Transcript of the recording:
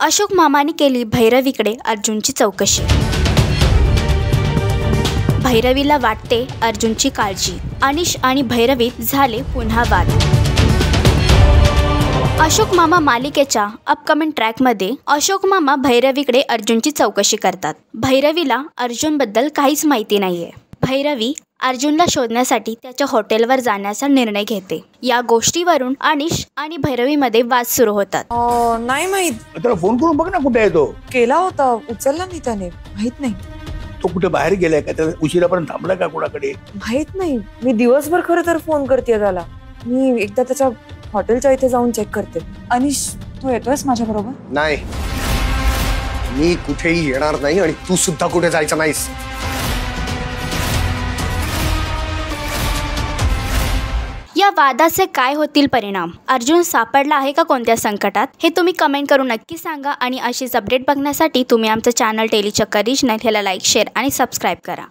अशोक मामाने केली भैरवीकडे अर्जुनची चौकशी। भैरवीला वाटते अर्जुनची काळजी। अनिश आणि भैरवी झाले पुन्हा वाद। अशोक मामा मालिकेच्या अपकमिंग ट्रॅकमध्ये अशोक मामा भैरवीकडे अर्जुनची चौकशी करतात। भैरवीला अर्जुनबद्दल काहीच माहिती नाहीये। भैरवी अर्जुनला शोधण्यासाठी त्याच्या हॉटेलवर जाण्याचा निर्णय घेते। या गोष्टीवरून अनिश आणि भैरवीमध्ये वाद सुरू होतात। नाही माहित, त्याला फोन करून बघ ना कुठे आहे तो। केला होता, उचलला नाही त्याने, माहित नाही तो कुठे बाहेर गेलाय का, त्याला उशिरापर्यंत थांबला का कोणाकडे माहित नाही। मी दिवसभर खरं तर फोन करते त्याला। मी एकदा त्याच्या हॉटेलच्या इथे जाऊन चेक करते। अनिश, तू येतोयस माझ्या बरोबर? नाही, मी कुठेही येणार नाही आणि तू सुद्धा कुठे जायचं नाहीस। या वादाचे काय होतील परिणाम? अर्जुन सापडला आहे का कोणत्या संकटात? हे तुम्ही कमेंट करून नक्की सांगा आणि अशीच अपडेट बघण्यासाठी तुम्ही आमचं चॅनल टेली चक्कर रिजनल ह्याला लाईक, शेअर आणि सबस्क्राईब करा।